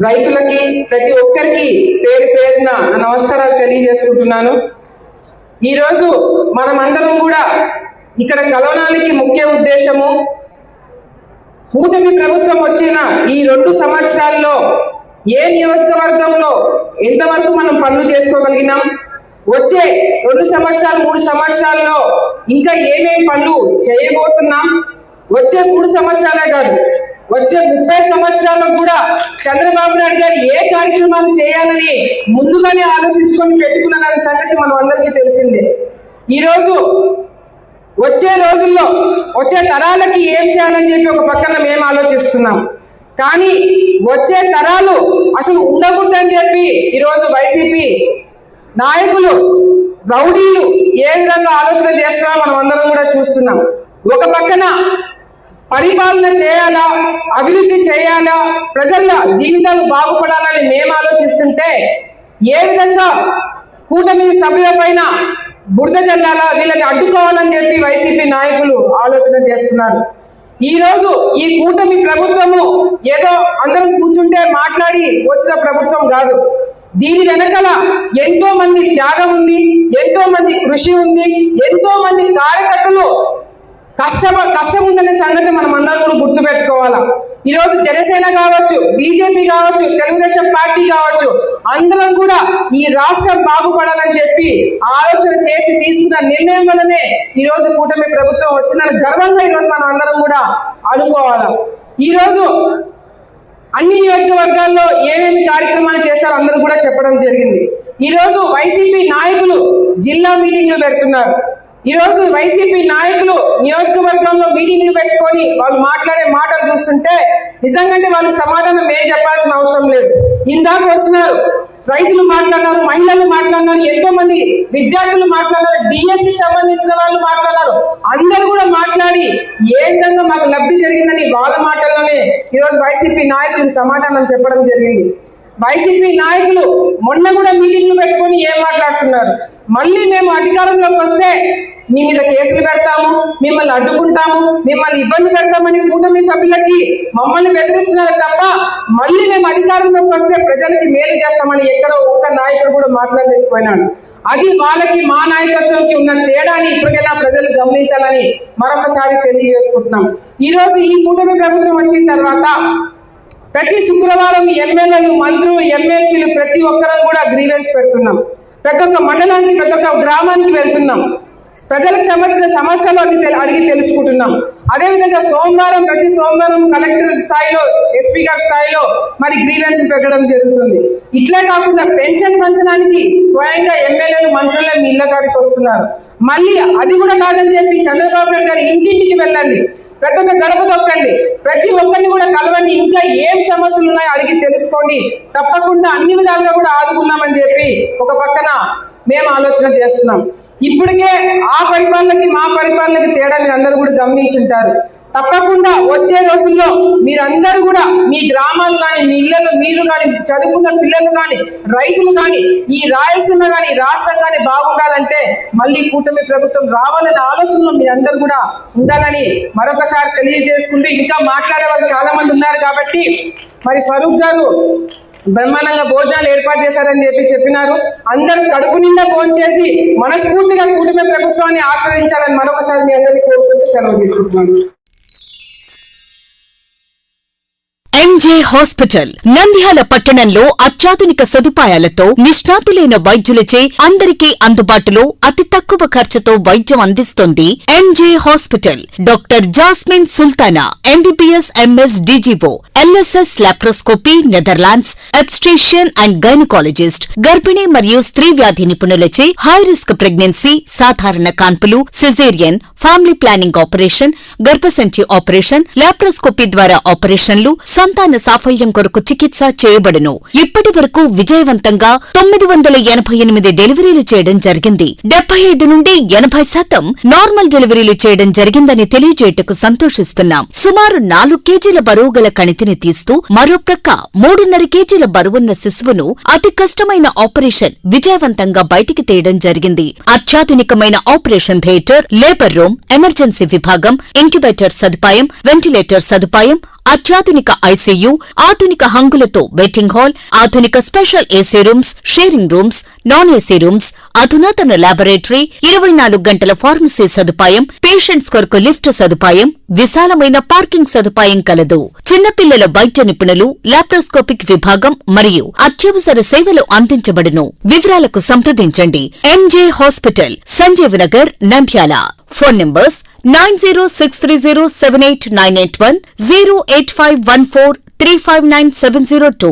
రైతులకి ప్రతి ఒక్కరికి పేరు పేరున నమస్కారాలు తెలియజేసుకుంటున్నాను. ఈరోజు మనమందరం కూడా ఇక్కడ కలవడానికి ముఖ్య ఉద్దేశము, కూటమి ప్రభుత్వం వచ్చిన ఈ 2 సంవత్సరాల్లో ఏ నియోజకవర్గంలో ఎంతవరకు మనం పనులు చేసుకోగలిగినాం, వచ్చే 2 సంవత్సరాలు 3 సంవత్సరాల్లో ఇంకా ఏమేం పనులు చేయబోతున్నాం, వచ్చే 3 సంవత్సరాలే కాదు వచ్చే 30 సంవత్సరాలకు కూడా చంద్రబాబు నాయుడు గారు ఏ కార్యక్రమాలు చేయాలని ముందుగానే ఆలోచించుకొని పెట్టుకున్న సంగతి మనం అందరికీ తెలిసిందే. ఈరోజు వచ్చే రోజుల్లో వచ్చే తరాలకి ఏం చేయాలని చెప్పి ఒక పక్కన మేము ఆలోచిస్తున్నాం. కానీ వచ్చే తరాలు అసలు ఉండకూడదని చెప్పి ఈరోజు వైసీపీ నాయకులు రౌడీలు ఏ విధంగా ఆలోచన చేస్తున్నారో మనం అందరం కూడా చూస్తున్నాం. ఒక పక్కన పరిపాలన చేయాలా, అభివృద్ధి చేయాలా, ప్రజల జీవితాలు బాగుపడాలని మేము ఆలోచిస్తుంటే ఏ విధంగా కూటమి సభ్యుల పైన బురద జల్లాలా, వీళ్ళని అడ్డుకోవాలని చెప్పి వైసీపీ నాయకులు ఆలోచన చేస్తున్నారు. ఈ రోజు ఈ కూటమి ప్రభుత్వము ఏదో అందరం కూర్చుంటే మాట్లాడి వచ్చిన ప్రభుత్వం కాదు. దీని వెనకాల ఎంతో మంది త్యాగం ఉంది, ఎంతో మంది కృషి ఉంది, ఎంతో మంది కార్యకర్తలు కష్టం ఉందనే సంగతి మనం అందరం కూడా గుర్తుపెట్టుకోవాలా. ఈరోజు జనసేన కావచ్చు, బీజేపీ కావచ్చు, తెలుగుదేశం పార్టీ కావచ్చు, అందరం కూడా ఈ రాష్ట్రం బాగుపడాలని చెప్పి ఆలోచన చేసి తీసుకున్న నిర్ణయం వల్లనే ఈరోజు కూటమి ప్రభుత్వం వచ్చిన గర్వంగా ఈరోజు మనం అందరం కూడా అనుకోవాలా. ఈరోజు అన్ని నియోజకవర్గాల్లో ఏమేమి కార్యక్రమాలు చేస్తారో అందరూ కూడా చెప్పడం జరిగింది. ఈరోజు వైసీపీ నాయకులు జిల్లా మీటింగ్లు పెడుతున్నారు. ఈరోజు వైసీపీ నాయకులు నియోజకవర్గంలో మీటింగ్లు పెట్టుకొని వాళ్ళు మాట్లాడే మాటలు చూస్తుంటే నిజంగానే వాళ్ళకి సమాధానం ఏం చెప్పాల్సిన అవసరం లేదు. ఇందాక వచ్చినారు రైతులు మాట్లాడినారు, మహిళలు మాట్లాడినారు, ఎంతో మంది విద్యార్థులు మాట్లాడినారు, డిఎస్సికి సంబంధించిన వాళ్ళు మాట్లాడినారు. అందరూ కూడా మాట్లాడి ఏ విధంగా మాకు లబ్ధి జరిగిందని వాళ్ళ మాటల్లోనే ఈరోజు వైసీపీ నాయకులకు సమాధానం చెప్పడం జరిగింది. వైసీపీ నాయకులు మొన్న కూడా మీటింగ్లు పెట్టుకొని ఏం మాట్లాడుతున్నారు, మళ్ళీ మేము అధికారంలోకి వస్తే మీ మీద కేసులు పెడతాము, మిమ్మల్ని అడ్డుకుంటాము, మిమ్మల్ని ఇబ్బంది పెడతామని కూటమి సభ్యులకి మమ్మల్ని బెదిరిస్తున్నారు తప్ప మళ్ళీ మేము అధికారంలోకి వస్తే ప్రజలకి మేలు చేస్తామని ఎక్కడో ఒక్క నాయకుడు కూడా మాట్లాడలేకపోయినాడు. అది వాళ్ళకి మా నాయకత్వంకి ఉన్న తేడాని ఇప్పటికైనా ప్రజలు గమనించాలని మరొకసారి తెలియజేసుకుంటున్నాం. ఈరోజు ఈ కూటమి ప్రభుత్వం వచ్చిన తర్వాత ప్రతి శుక్రవారం ఎమ్మెల్యేలు, మంత్రులు, ఎమ్మెల్సీలు ప్రతి ఒక్కరం కూడా గ్రీవెన్స్ పెడుతున్నాం. ప్రతి ఒక్క మండలానికి, ప్రతి ఒక్క గ్రామానికి వెళ్తున్నాం. ప్రజలకు సంబంధించిన సమస్యలు అడిగి తెలుసుకుంటున్నాం. అదేవిధంగా ప్రతి సోమవారం కలెక్టర్ స్థాయిలో, ఎస్పీ గారి స్థాయిలో మరి గ్రీవెన్స్ పెట్టడం జరుగుతుంది. ఇట్లే కాకుండా పెన్షన్ పంచడానికి స్వయంగా ఎమ్మెల్యేలు, మంత్రులే మీ ఇళ్ల కాడికి వస్తున్నారు. మళ్ళీ అది కూడా కాదని చెప్పి చంద్రబాబు నాయుడు గారు ఇంటింటికి వెళ్ళండి, ప్రతి ఒక్క గడప తొక్కండి, ప్రతి ఒక్కరిని కూడా కలవండి, ఇంకా ఏం సమస్యలు ఉన్నాయో అడిగి తెలుసుకోండి, తప్పకుండా అన్ని విధాలుగా కూడా ఆదుకున్నామని చెప్పి ఒక పక్కన మేము ఆలోచన చేస్తున్నాం. ఇప్పటికే ఆ పరిపాలనకి మా పరిపాలనకి తేడా మీరు అందరూ కూడా గమనించుంటారు. తప్పకుండా వచ్చే రోజుల్లో మీరందరూ కూడా మీ గ్రామాలు కానీ, మీ ఇళ్లలో మీరు కానీ, చదువుకున్న పిల్లలు కానీ, రైతులు కానీ, ఈ రాయలసీమ కానీ, రాష్ట్రం కానీ బాగుండాలంటే మళ్ళీ కూటమి ప్రభుత్వం రావాలనే ఆలోచనలో మీరందరూ కూడా ఉండాలని మరొకసారి తెలియజేసుకుంటూ, ఇంకా మాట్లాడే వాళ్ళు చాలా మంది ఉన్నారు కాబట్టి మరి ఫరూక్ గారు బ్రహ్మాండంగా భోజనాలు ఏర్పాటు చేశారని చెప్పినారు. అందరూ కడుపు నిండా భోజనం చేసి మనస్ఫూర్తిగా కూటమి ప్రభుత్వాన్ని ఆశ్రయించాలని మరొకసారి మీ అందరినీ కోరుకుంటూ సెలవు తీసుకుంటున్నాను. ఎంజే హాస్పిటల్ నంద్యాల పట్టణంలో అత్యాధునిక సదుపాయాలతో నిష్ణాతులైన వైద్యులచే అందరికీ అందుబాటులో అతి తక్కువ ఖర్చుతో వైద్యం అందిస్తోంది MJ hospital. Doctor Jasmine Sultana, MBBS, MS, DGO, LSS laparoscopy, Netherlands, obstetrician and gynaecologist, గర్భిణీ మరియు స్త్రీ వ్యాధి నిపుణులచే హై రిస్క్ ప్రెగ్నెన్సీ, సాధారణ కాన్పులు, సిజేరియన్, ఫ్యామిలీ ప్లానింగ్ ఆపరేషన్, గర్భసంచి ఆపరేషన్, లాప్రోస్కోపీ ద్వారా ఆపరేషన్లు, సంతాన సాఫల్యం కొరకు చికిత్స చేయబడును. ఇప్పటి వరకు విజయవంతంగా 988 డెలివరీలు చేయడం జరిగింది. 75 నుండి 80% నార్మల్ డెలివరీలు చేయడం జరిగిందని తెలియజేయటకు సంతోషిస్తున్నాం. సుమారు 4 కేజీల బరువు గల కణితిని తీస్తూ మరో ప్రక్క 3.5 కేజీల బరువున్న శిశువును అతి కష్టమైన ఆపరేషన్ విజయవంతంగా బయటికి తీయడం జరిగింది. అత్యాధునికమైన operation theatre, labour room, emergency విభాగం, ఇంక్యుబేటర్ సదుపాయం, వెంటిలేటర్ సదుపాయం, అత్యాధునిక ఐసీయూ, ఆధునిక హంగులతో వెయిటింగ్ హాల్, ఆధునిక special AC rooms, sharing rooms, non AC rooms, అధునాతన ల్యాబొరేటరీ, 24 గంటల ఫార్మసీ సదుపాయం, పేషెంట్స్ కొరకు లిఫ్ట్ సదుపాయం, విశాలమైన పార్కింగ్ సదుపాయం కలదు. చిన్నపిల్లల వైద్య నిపుణులు, లాప్రోస్కోపిక్ విభాగం మరియు అత్యవసర సేవలు అందించబడును. వివరాలకు సంప్రదించండి. MJ hospital, Sanjeev Nagar, Nandyal. Phone numbers 9063078981, 08514359702.